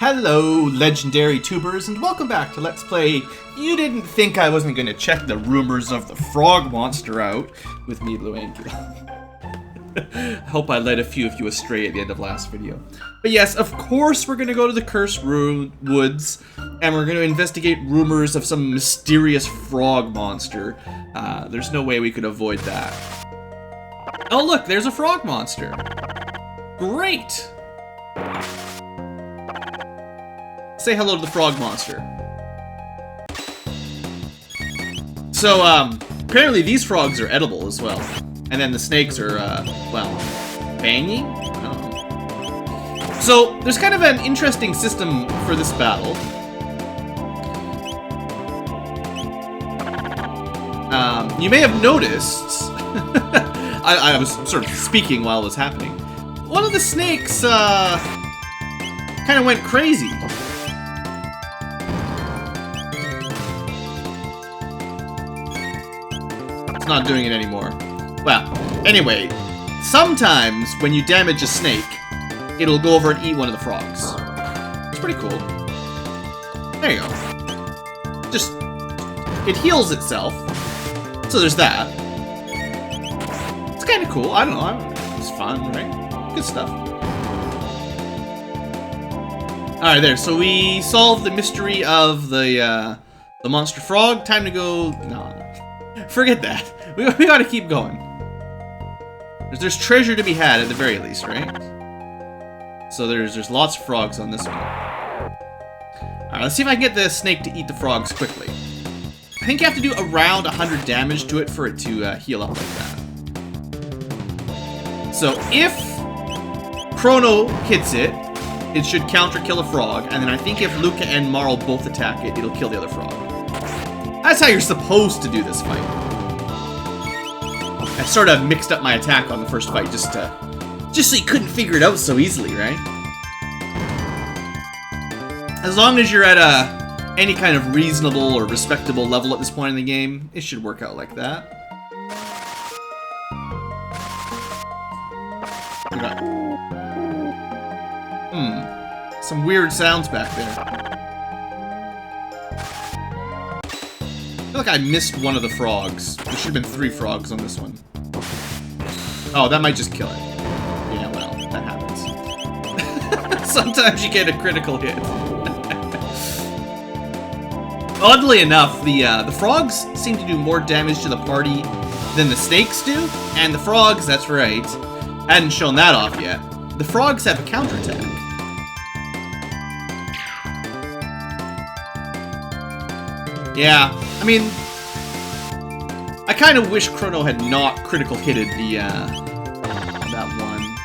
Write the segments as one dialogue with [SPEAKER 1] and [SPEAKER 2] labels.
[SPEAKER 1] Hello, legendary tubers, and welcome back to Let's Play. You didn't think I wasn't going to check the rumors of the frog monster out with me, BlueAnkylo. I hope I led a few of you astray at the end of last video. But yes, of course we're going to go to the Cursed Woods, and we're going to investigate rumors of some mysterious frog monster. There's no way we could avoid that. Oh look, there's a frog monster. Great! Say hello to the frog monster. So, apparently these frogs are edible as well. And then the snakes are, well, bangy? I don't know. So, there's kind of an interesting system for this battle. You may have noticed, I was sort of speaking while it was happening. One of the snakes, kind of went crazy. Not doing it anymore. Well, anyway, sometimes when you damage a snake, it'll go over and eat one of the frogs. It's pretty cool. There you go. Just, it heals itself. So there's that. It's kind of cool. I don't know. It's fun, right? Good stuff. Alright, there. So we solved the mystery of the monster frog. Time to go... No. Forget that. We gotta keep going. There's treasure to be had at the very least, right? So there's lots of frogs on this one. Alright, let's see if I can get the snake to eat the frogs quickly. I think you have to do around 100 damage to it for it to heal up like that. So if Chrono hits it, it should counter kill a frog, and then I think if Luca and Marl both attack it, it'll kill the other frog. That's how you're supposed to do this fight. I sort of mixed up my attack on the first fight just so you couldn't figure it out so easily, right? As long as you're at any kind of reasonable or respectable level at this point in the game, it should work out like that. We got... some weird sounds back there. I feel like I missed one of the frogs. There should have been 3 frogs on this one. Oh, that might just kill it. Yeah, well, that happens. Sometimes you get a critical hit. Oddly enough, the frogs seem to do more damage to the party than the snakes do. And the frogs, that's right, hadn't shown that off yet. The frogs have a counterattack. Yeah, I mean, I kind of wish Chrono had not critical hitted the, that one.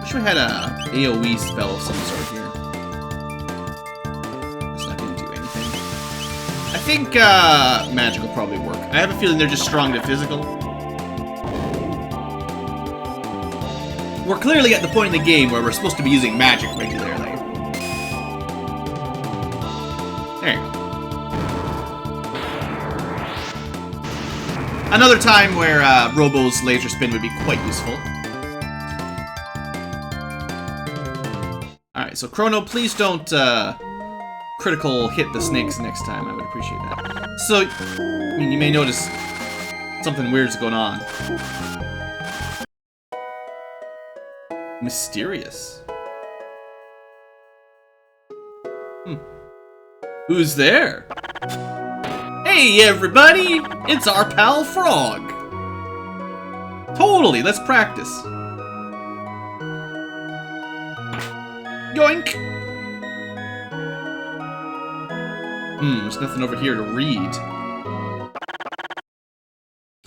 [SPEAKER 1] Wish we had a AoE spell of some sort here. That's not gonna do anything. I think, magic will probably work. I have a feeling they're just strong to physical. We're clearly at the point in the game where we're supposed to be using magic regularly. There you go. Another time where Robo's laser spin would be quite useful. Alright, so Chrono, please don't critical hit the snakes next time. I would appreciate that. So, I mean, you may notice something weird's going on. Mysterious. Who's there? Hey everybody! It's our pal Frog! Totally, let's practice. Yoink! There's nothing over here to read.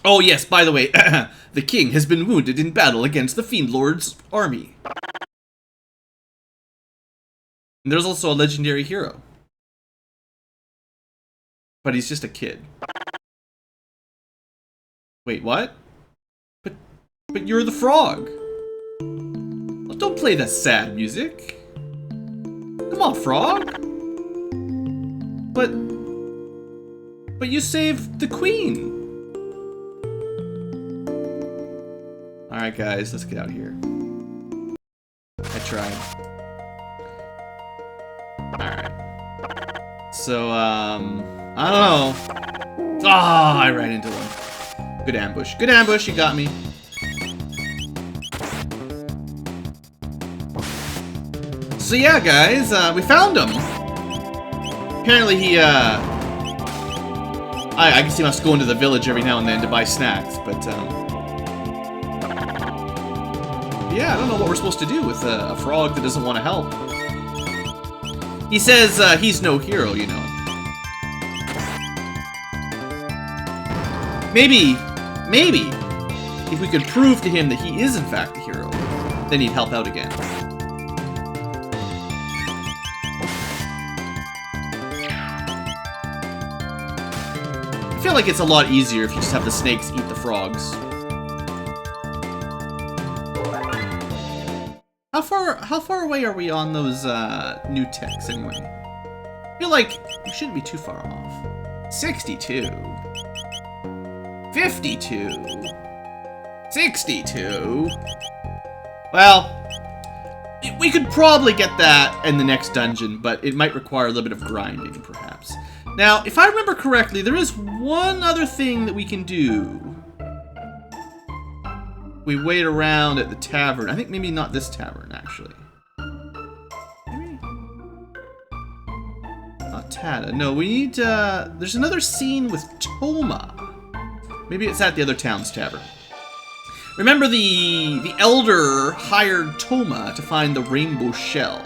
[SPEAKER 1] Oh yes, by the way, the king has been wounded in battle against the Fiend Lord's army. And there's also a legendary hero. But he's just a kid. Wait, what? But you're the frog. Well, don't play that sad music. Come on, frog. But you saved the queen. Alright guys, let's get out of here. tried. Alright. So, I don't know. Ah, I ran into one. Good ambush. Good ambush, you got me. So yeah, guys, we found him. Apparently he, I guess he must go into the village every now and then to buy snacks, but, yeah, I don't know what we're supposed to do with a frog that doesn't want to help. He says, he's no hero, you know. Maybe, if we could prove to him that he is in fact a hero, then he'd help out again. I feel like it's a lot easier if you just have the snakes eat the frogs. How far away are we on those new techs anyway? I feel like we shouldn't be too far off. 62. 52. 62. Well, we could probably get that in the next dungeon, but it might require a little bit of grinding, perhaps. Now, if I remember correctly, there is one other thing that we can do. We wait around at the tavern. I think maybe not this tavern, actually. Maybe? Not Tada. No, we need, there's another scene with Toma. Maybe it's at the other town's tavern. Remember the elder hired Toma to find the rainbow shell.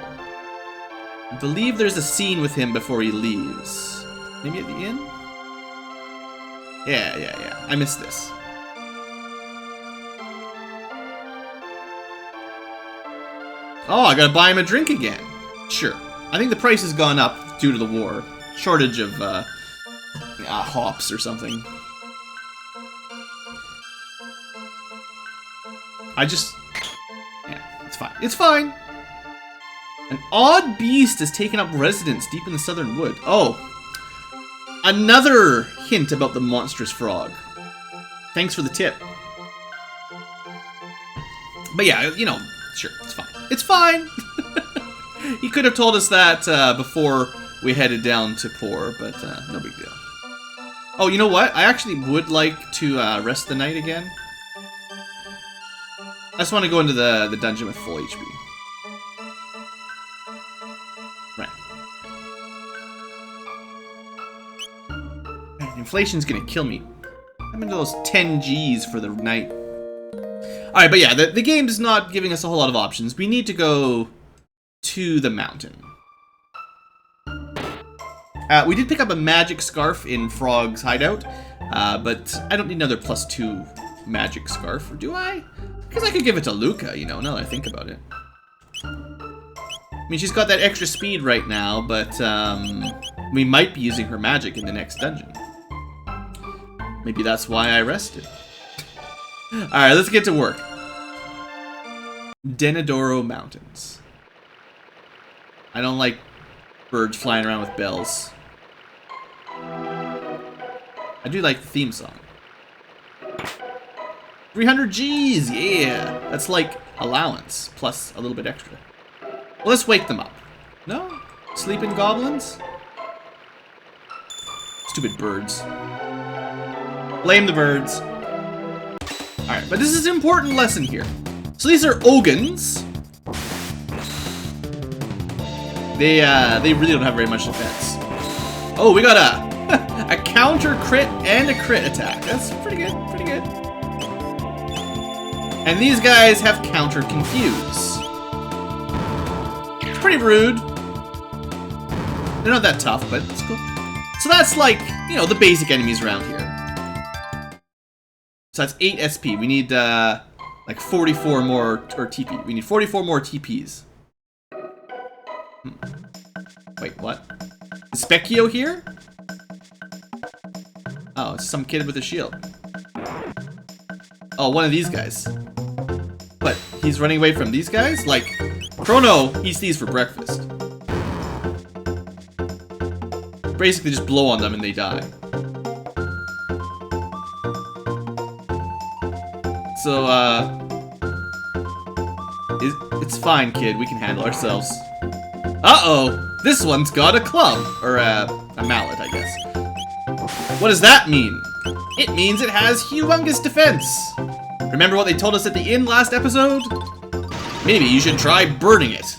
[SPEAKER 1] I believe there's a scene with him before he leaves. Maybe at the inn? Yeah. I missed this. Oh, I gotta buy him a drink again. Sure. I think the price has gone up due to the war. Shortage of, hops or something. Yeah, it's fine. It's fine! An odd beast has taken up residence deep in the southern wood. Oh. Another hint about the monstrous frog. Thanks for the tip. But yeah, you know, sure, it's fine. It's fine! He could have told us that before we headed down to Poor, but no big deal. Oh, you know what? I actually would like to rest the night again. I just want to go into the dungeon with full HP. Right. Man, inflation's gonna kill me. I'm into those 10 Gs for the night. Alright, but yeah, the game's not giving us a whole lot of options. We need to go to the mountain. We did pick up a magic scarf in Frog's hideout, but I don't need another +2 magic scarf, or do I? Because I could give it to Luca, you know, now that I think about it. I mean, she's got that extra speed right now, but we might be using her magic in the next dungeon. Maybe that's why I rested. Alright, let's get to work. Denadoro Mountains. I don't like birds flying around with bells. I do like the theme song. 300 Gs, yeah! That's like allowance, plus a little bit extra. Well, let's wake them up. No? Sleeping goblins? Stupid birds. Blame the birds. Alright, but this is an important lesson here. So these are Ogans. They really don't have very much defense. Oh, we got a counter crit and a crit attack. That's pretty good, pretty good. And these guys have counter confuse. It's pretty rude. They're not that tough, but it's cool. So that's like, you know, the basic enemies around here. So that's 8 SP. We need, like 44 more, or TP. We need 44 more TPs. Wait, what? Is Specchio here? Oh, it's some kid with a shield. Oh, one of these guys. What? He's running away from these guys? Like, Chrono eats these for breakfast. Basically just blow on them and they die. So, It's fine, kid. We can handle ourselves. Uh-oh! This one's got a club. Or, a mallet, I guess. What does that mean? It means it has humongous defense. Remember what they told us at the inn last episode? Maybe you should try burning it.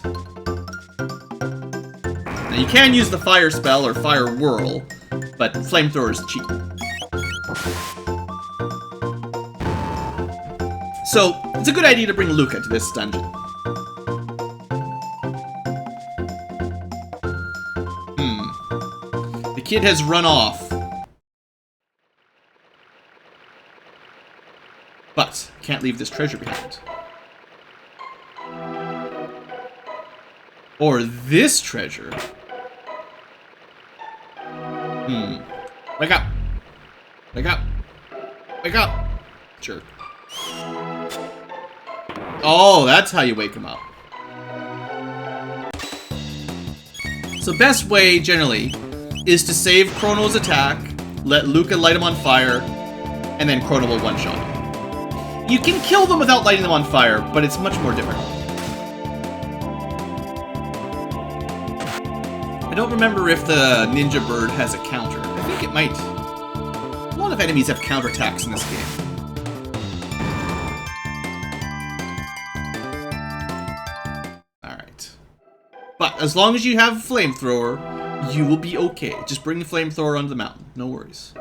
[SPEAKER 1] Now, you can use the fire spell or fire whirl, but flamethrower is cheap. So, it's a good idea to bring Luca to this dungeon. The kid has run off. But, can't leave this treasure behind. Or this treasure. Wake up! Wake up! Wake up! Jerk. Oh, that's how you wake him up. So best way, generally, is to save Chrono's attack, let Luca light him on fire, and then Chrono will one-shot him. You can kill them without lighting them on fire, but it's much more difficult. I don't remember if the ninja bird has a counter. I think it might. A lot of enemies have counterattacks in this game. Alright. But as long as you have a flamethrower, you will be okay. Just bring the flamethrower onto the mountain. No worries.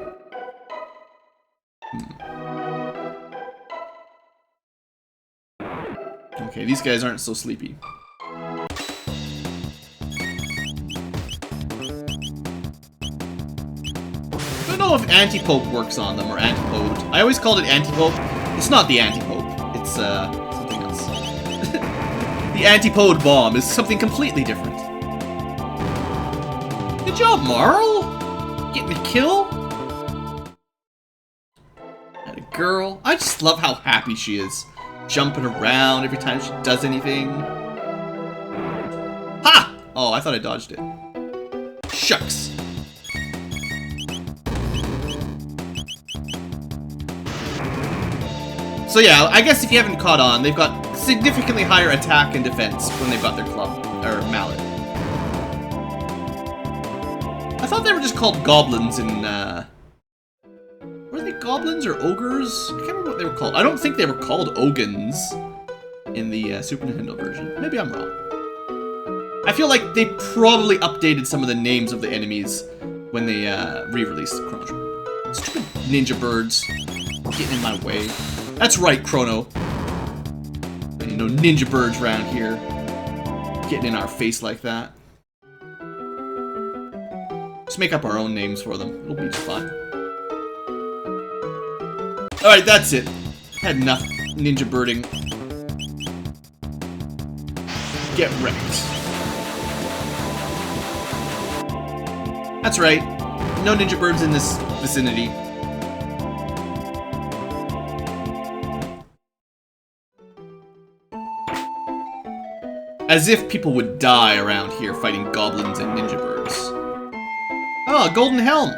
[SPEAKER 1] Okay, these guys aren't so sleepy. I don't know if anti-pope works on them or antipode. I always called it anti-pope. It's not the anti-pope. It's something else. The antipode bomb is something completely different. Good job, Marl! Getting a kill? And a girl. I just love how happy she is. Jumping around every time she does anything. Ha! Oh, I thought I dodged it. Shucks. So yeah, I guess if you haven't caught on, they've got significantly higher attack and defense when they've got their club, or mallet. I thought they were just called goblins in, were they goblins or ogres? I can't remember what they were called. I don't think they were called Ogans in the Super Nintendo version. Maybe I'm wrong. I feel like they probably updated some of the names of the enemies when they re-released Chrono Trigger. Stupid ninja birds getting in my way. That's right, Chrono. You know, ninja birds around here getting in our face like that. Just make up our own names for them. It'll be just fine. Alright, that's it. Had enough ninja birding. Get wrecked. That's right. No ninja birds in this vicinity. As if people would die around here fighting goblins and ninja birds. Oh, a golden helm.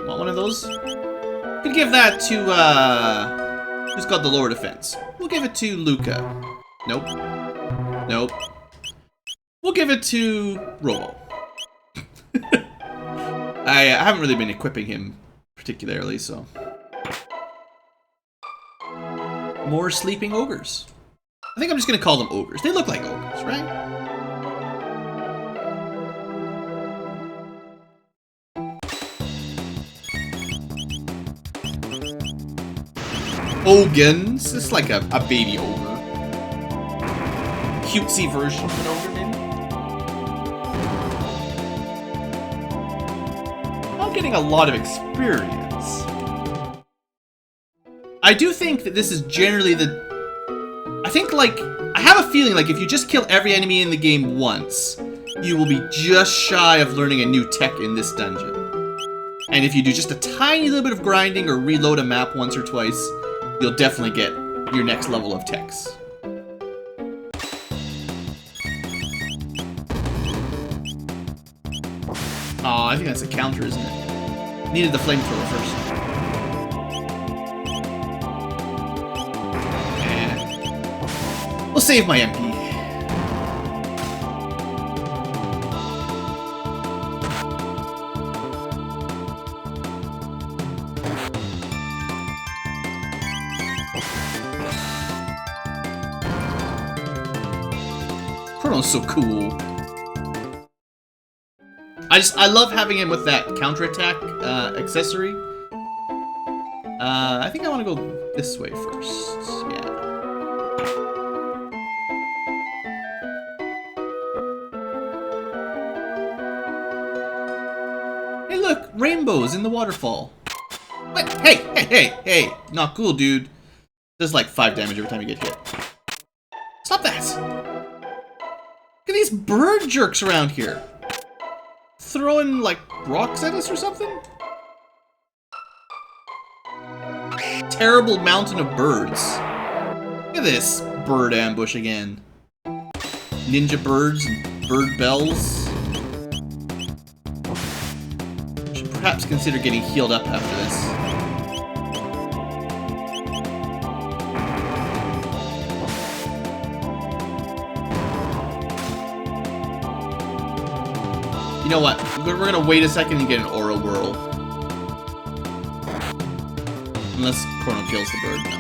[SPEAKER 1] Want one of those? Could give that to, who's got the lower defense? We'll give it to Luca. Nope. Nope. We'll give it to Robo. I haven't really been equipping him particularly, so. More sleeping ogres. I think I'm just gonna call them ogres. They look like ogres, right? Ogans. It's like a baby ogre. Cutesy version of an ogre, maybe? I'm getting a lot of experience. I do think that this is generally the... I have a feeling like if you just kill every enemy in the game once, you will be just shy of learning a new tech in this dungeon. And if you do just a tiny little bit of grinding or reload a map once or twice, you'll definitely get your next level of techs. Aw, I think that's a counter, isn't it? Needed the flamethrower first. We'll save my MP. Chrono's so cool. I love having him with that counterattack accessory. I think I want to go this way first. Yeah. Hey, look, rainbows in the waterfall. Wait, hey! Not cool, dude. Does like 5 damage every time you get hit. Stop that! Look at these bird jerks around here. Throwing like rocks at us or something? Terrible mountain of birds. Look at this bird ambush again. Ninja birds and bird bells. Should perhaps consider getting healed up after this. You know what? We're gonna wait a second and get an aura whirl. Unless Chrono kills the bird. No.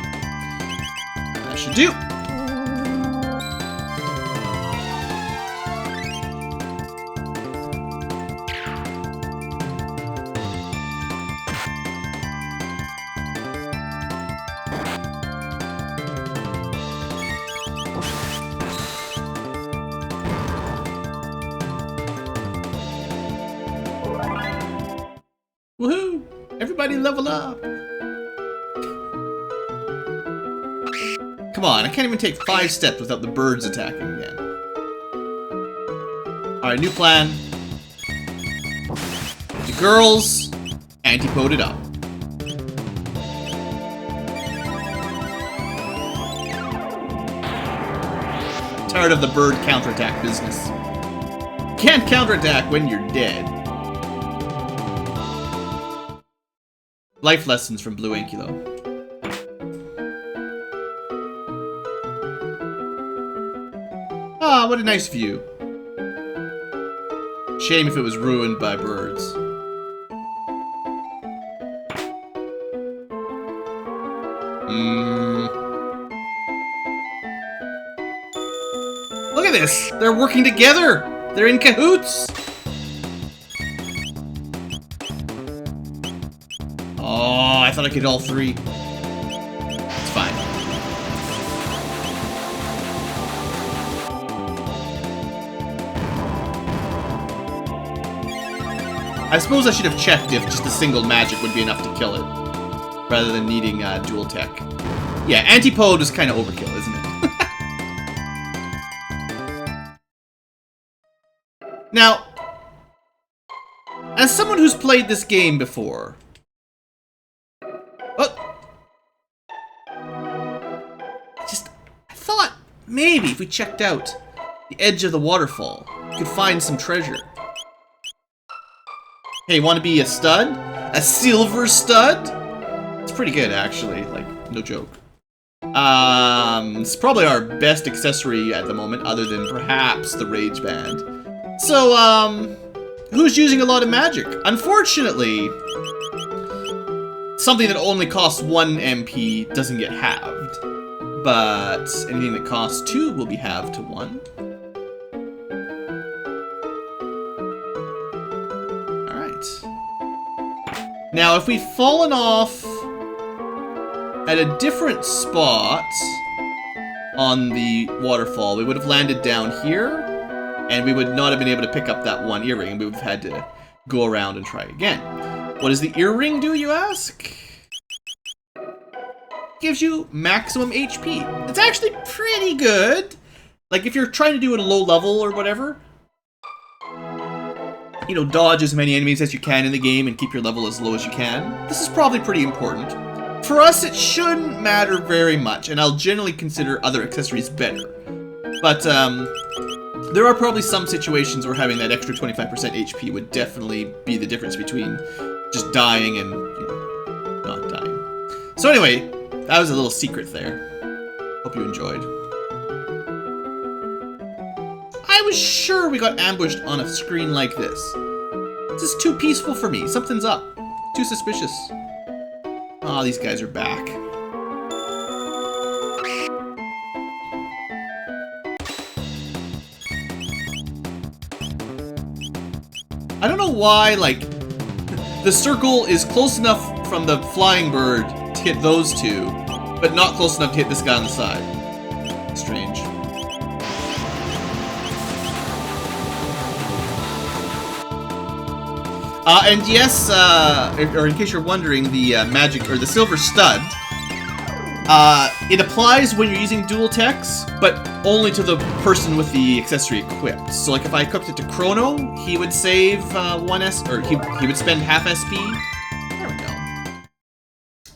[SPEAKER 1] That should do. Woohoo! Everybody level up! Come on, I can't even take 5 steps without the birds attacking again. Alright, new plan. The girls antipode it up. Tired of the bird counterattack business. Can't counterattack when you're dead. Life lessons from BlueAnkylo. Ah, what a nice view. Shame if it was ruined by birds. Look at this! They're working together! They're in cahoots! Oh, I thought I could hit all 3. It's fine. I suppose I should have checked if just a single magic would be enough to kill it, rather than needing dual tech. Yeah, antipode is kind of overkill, isn't it? Now, as someone who's played this game before, I thought maybe if we checked out the edge of the waterfall, we could find some treasure. Hey, want to be a stud? A silver stud? It's pretty good, actually. Like, no joke. It's probably our best accessory at the moment, other than perhaps the Rage Band. So, who's using a lot of magic? Unfortunately, something that only costs 1 MP doesn't get halved. But anything that costs 2 will be halved to 1. Now, if we'd fallen off at a different spot on the waterfall, we would have landed down here, and we would not have been able to pick up that 1 earring. We would have had to go around and try again. What does the earring do, you ask? Gives you maximum HP. It's actually pretty good. Like, if you're trying to do it at a low level or whatever, you know, dodge as many enemies as you can in the game and keep your level as low as you can. This is probably pretty important. For us, it shouldn't matter very much, and I'll generally consider other accessories better. But, there are probably some situations where having that extra 25% HP would definitely be the difference between just dying and, you know, not dying. So anyway, that was a little secret there. Hope you enjoyed. I was sure we got ambushed on a screen like this. This is too peaceful for me. Something's up. Too suspicious. Aw, these guys are back. I don't know why, like, the circle is close enough from the flying bird to hit those two, but not close enough to hit this guy on the side. Strange. And yes, or in case you're wondering, the magic, or the silver stud, it applies when you're using dual techs, but only to the person with the accessory equipped. So like if I equipped it to Chrono, he would save 1 or he would spend half SP. There we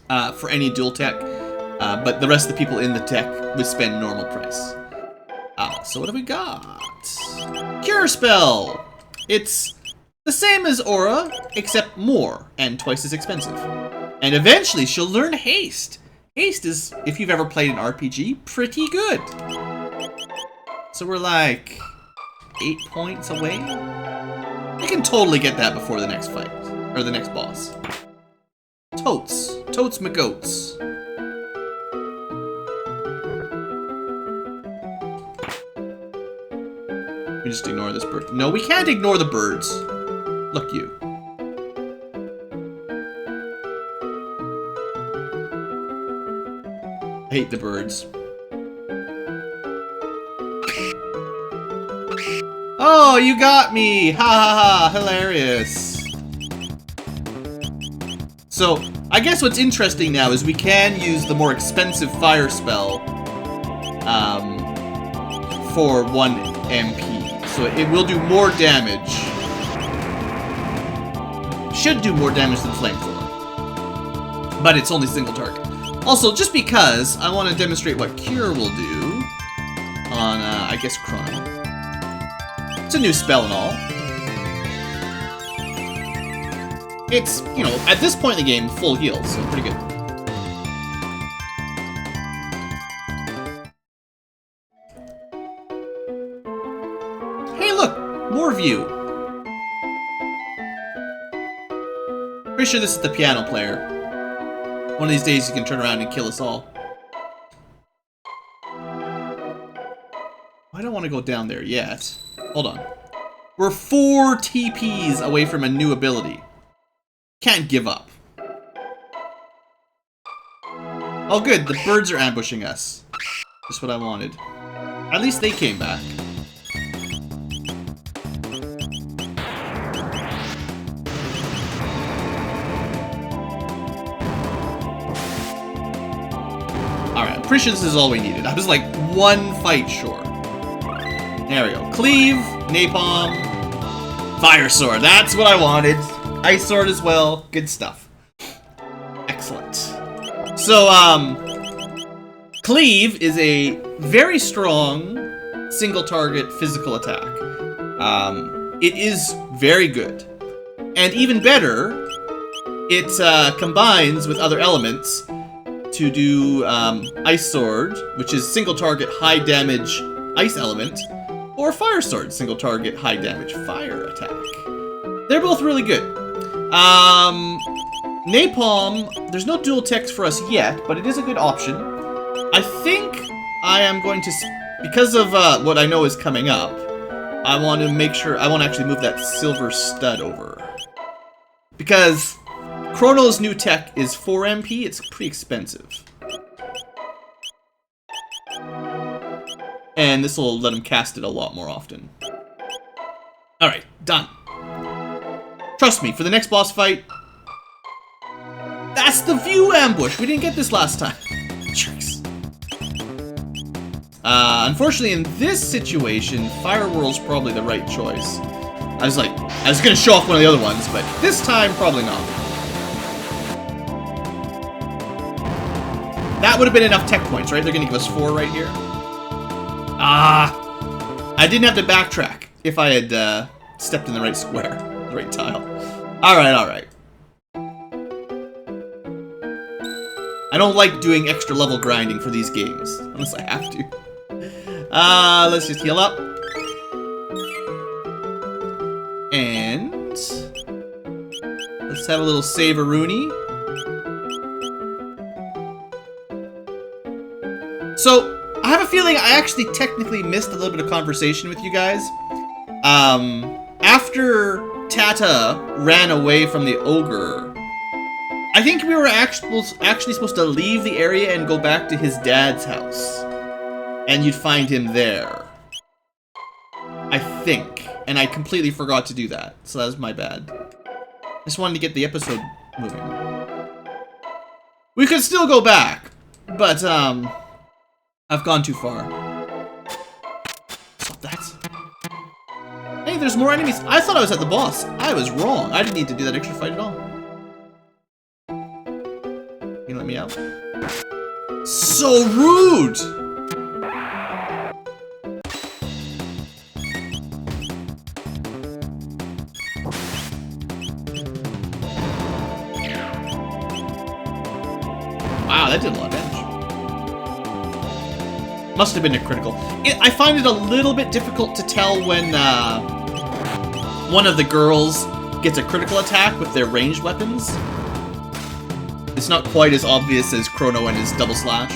[SPEAKER 1] go. For any dual tech, but the rest of the people in the tech would spend normal price. So what do we got? Cure Spell! It's the same as Aura, except more, and twice as expensive. And eventually she'll learn Haste. Haste is, if you've ever played an RPG, pretty good. So we're like 8 points away. I can totally get that before the next fight, or the next boss. Totes. Totes McGoats. We just ignore this bird. No, we can't ignore the birds. Look you. I hate the birds. Oh, you got me! Ha ha ha! Hilarious. So, I guess what's interesting now is we can use the more expensive fire spell for 1 MP. So it will do more damage. Should do more damage than Flamethrower. But it's only single target. Also, just because I want to demonstrate what Cure will do on, I guess, Chrono. It's a new spell and all. It's, you know, at this point in the game, full heal, so pretty good. Hey, look! More view. Pretty sure this is the piano player. One of these days you can turn around and kill us all. I don't want to go down there yet. Hold on. We're 4 TPs away from a new ability. Can't give up. Oh good, the birds are ambushing us. Just what I wanted. At least they came back. Alright, I'm pretty sure this is all we needed. I was like 1 fight short. There we go. Cleave, Napalm, Fire Sword. That's what I wanted. Ice Sword as well. Good stuff. Excellent. So, Cleave is a very strong single target physical attack. It is very good. And even better, it combines with other elements to do Ice Sword, which is single target high damage ice element, or Fire Sword, single target high damage fire attack. They're both really good. Napalm, there's no dual text for us yet, but it is a good option. I think I am going to, because of what I know is coming up, I want to make sure, I want to actually move that silver stud over. Because Chrono's new tech is 4 MP, it's pretty expensive. And this will let him cast it a lot more often. Alright, done. Trust me, for the next boss fight, that's the view ambush! We didn't get this last time. Jerks. Unfortunately, in this situation, Fire Whirl's probably the right choice. I was gonna show off one of the other ones, but this time, probably not. That would have been enough tech points, right? They're gonna give us 4 right here. I didn't have to backtrack if I had stepped in the right square, the right tile. Alright, alright. I don't like doing extra level grinding for these games, unless I have to. Let's just heal up. And let's have a little save-a-rooney. So, I have a feeling I actually technically missed a little bit of conversation with you guys. after Tata ran away from the ogre, I think we were actually supposed to leave the area and go back to his dad's house. And you'd find him there. I think. And I completely forgot to do that. So that was my bad. I just wanted to get the episode moving. We could still go back. But, I've gone too far. Stop that. Hey, there's more enemies. I thought I was at the boss. I was wrong. I didn't need to do that extra fight at all. Can you let me out? So rude! Wow, that did a lot of damage. Must have been a critical. I find it a little bit difficult to tell when one of the girls gets a critical attack with their ranged weapons. It's not quite as obvious as Chrono and his double slash.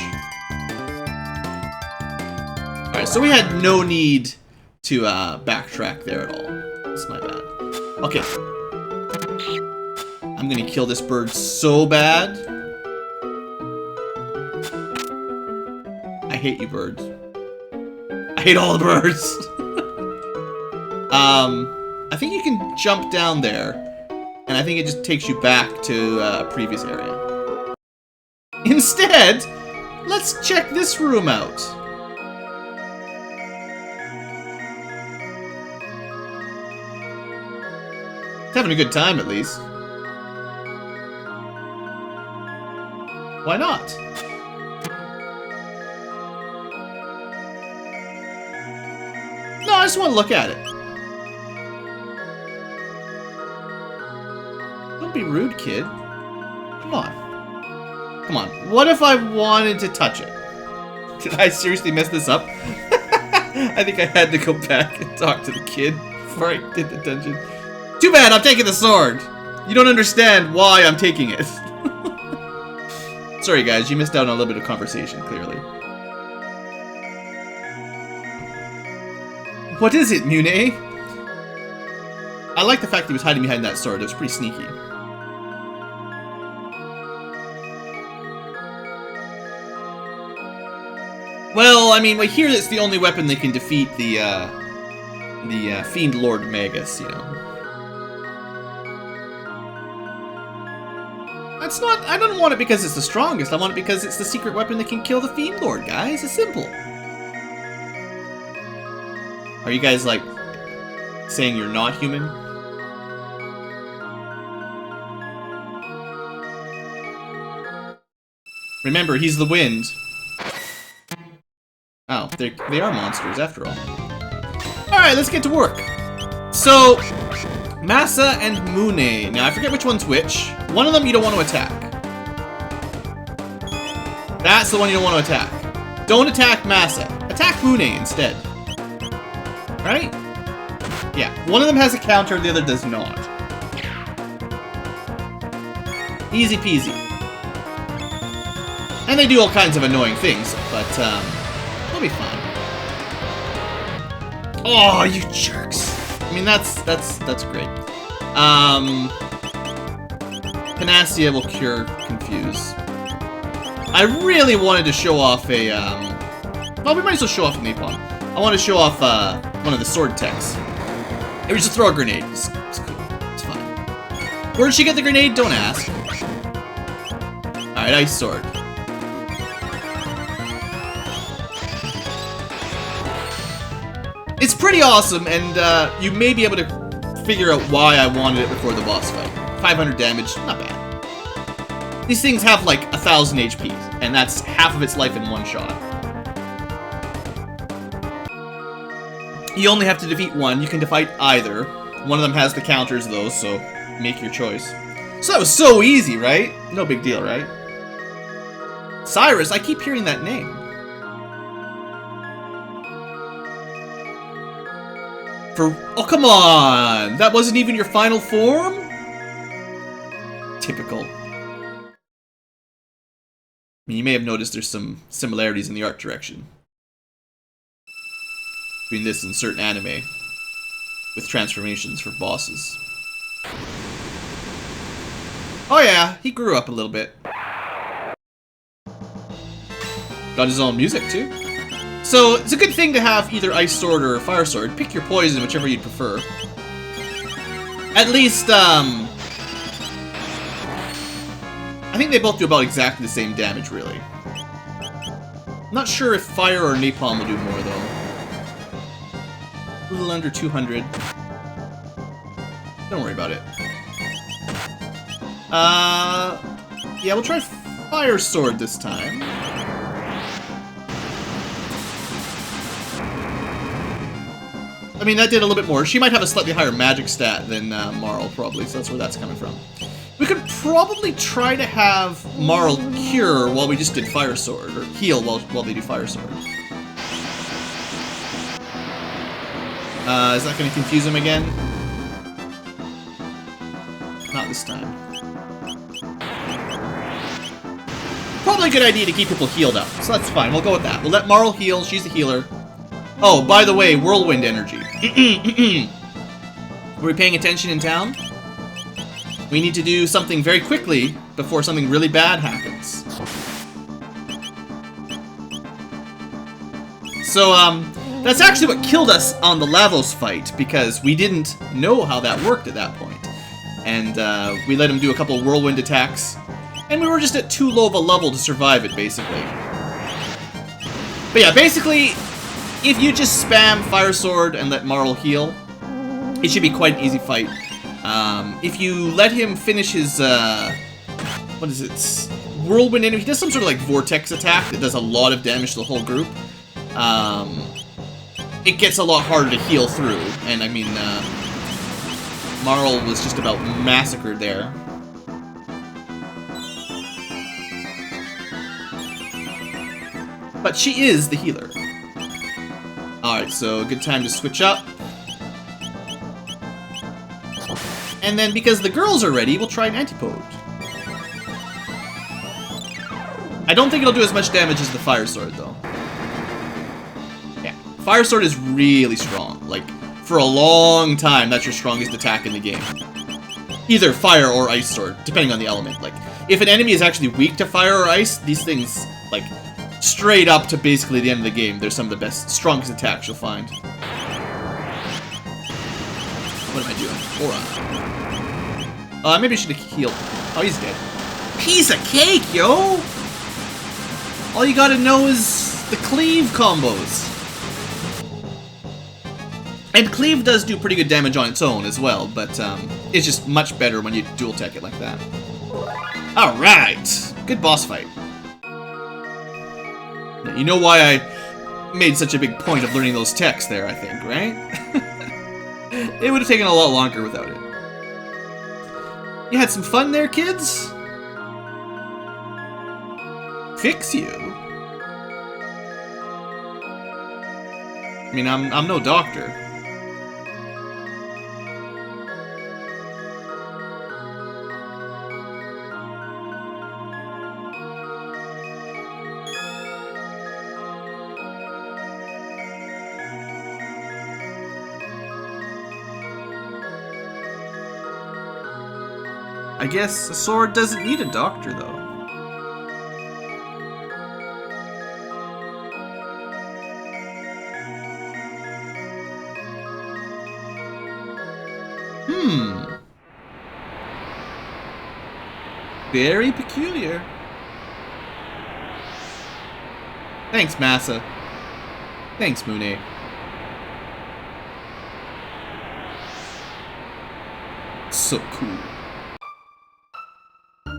[SPEAKER 1] Alright, so we had no need to backtrack there at all. That's my bad. Okay. I'm gonna kill this bird so bad. I hate you, birds. I hate all the birds. I think you can jump down there, and I think it just takes you back to a previous area. Instead, let's check this room out. It's having a good time, at least. Why not? No, I just want to look at it. Don't be rude, kid. Come on. Come on. What if I wanted to touch it? Did I seriously mess this up? I think I had to go back and talk to the kid before I did the dungeon. Too bad, I'm taking the sword. You don't understand why I'm taking it. Sorry, guys. You missed out on a little bit of conversation, clearly. What is it, Mune? I like the fact he was hiding behind that sword. It was pretty sneaky. Well, I mean, we hear it's the only weapon that can defeat the Fiend Lord Magus, you know. That's not... I don't want it because it's the strongest. I want it because it's the secret weapon that can kill the Fiend Lord, guys. It's simple. Are you guys, like, saying you're not human? Remember, he's the wind. Oh, they are monsters, after all. Alright, let's get to work. So, Masa and Mune. Now, I forget which one's which. One of them you don't want to attack. That's the one you don't want to attack. Don't attack Masa. Attack Mune instead. Right? Yeah, one of them has a counter, the other does not. Easy peasy. And they do all kinds of annoying things, but, they'll be fine. Oh, you jerks. I mean, that's great. Panacea will cure Confuse. I really wanted to show off a, well, we might as well show off a napalm. I want to show off, one of the sword techs. It was just throw a grenade. It's cool. It's fine. Where did she get the grenade? Don't ask. Alright, ice sword. It's pretty awesome, and you may be able to figure out why I wanted it before the boss fight. 500 damage, not bad. These things have like 1,000 HP, and that's half of its life in one shot. You only have to defeat one. You can defeat either. One of them has the counters, though, so make your choice. So that was so easy, right? No big deal, right? Cyrus, I keep hearing that name. Oh, come on! That wasn't even your final form? Typical. I mean, you may have noticed there's some similarities in the art direction between this and certain anime. with transformations for bosses. Oh yeah, he grew up a little bit. Got his own music too. So it's a good thing to have either Ice Sword or Fire Sword. Pick your poison, whichever you'd prefer. At least, I think they both do about exactly the same damage, really. Not sure if Fire or Napalm will do more, though. A little under 200. Don't worry about it. Yeah, we'll try Fire Sword this time. I mean, that did a little bit more. She might have a slightly higher magic stat than Marl, probably, so that's where that's coming from. We could probably try to have Marl cure while we just did Fire Sword, or heal while they do Fire Sword. Is that going to confuse him again? Not this time. Probably a good idea to keep people healed up, so that's fine. We'll go with that. We'll let Marl heal. She's the healer. Oh, by the way, whirlwind energy. Were we paying attention in town? We need to do something very quickly before something really bad happens. So, that's actually what killed us on the Lavos fight, because we didn't know how that worked at that point. And, we let him do a couple of whirlwind attacks, and we were just at too low of a level to survive it, basically. But yeah, basically, if you just spam Fire Sword and let Marl heal, it should be quite an easy fight. If you let him finish his, what is it, whirlwind enemy, he does some sort of like vortex attack that does a lot of damage to the whole group. It gets a lot harder to heal through, and I mean, Marl was just about massacred there. But she is the healer. Alright, so good time to switch up. And then, because the girls are ready, we'll try an Antipode. I don't think it'll do as much damage as the Fire Sword, though. Yeah, Fire Sword is really strong. Like, for a long time, that's your strongest attack in the game. Either Fire or Ice Sword, depending on the element. Like, if an enemy is actually weak to Fire or Ice, these things, like, straight up to basically the end of the game, they're some of the best, strongest attacks you'll find. What am I doing? Aura. Maybe I should have healed. Oh, he's dead. Piece of cake, yo! All you gotta know is the cleave combos. And cleave does do pretty good damage on its own as well, but it's just much better when you dual tech it like that. Alright! Good boss fight. You know why I made such a big point of learning those techs there, I think, right? It would have taken a lot longer without it. You had some fun there, kids? Fix you? I mean, I'm no doctor. I guess a sword doesn't need a doctor, though. Very peculiar. Thanks, Massa. Thanks, Mooney. So cool.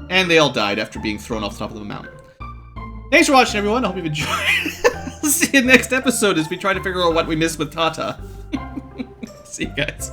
[SPEAKER 1] And they all died after being thrown off the top of the mountain. Thanks for watching, everyone. I hope you've enjoyed. See you next episode as we try to figure out what we missed with Tata. See you guys.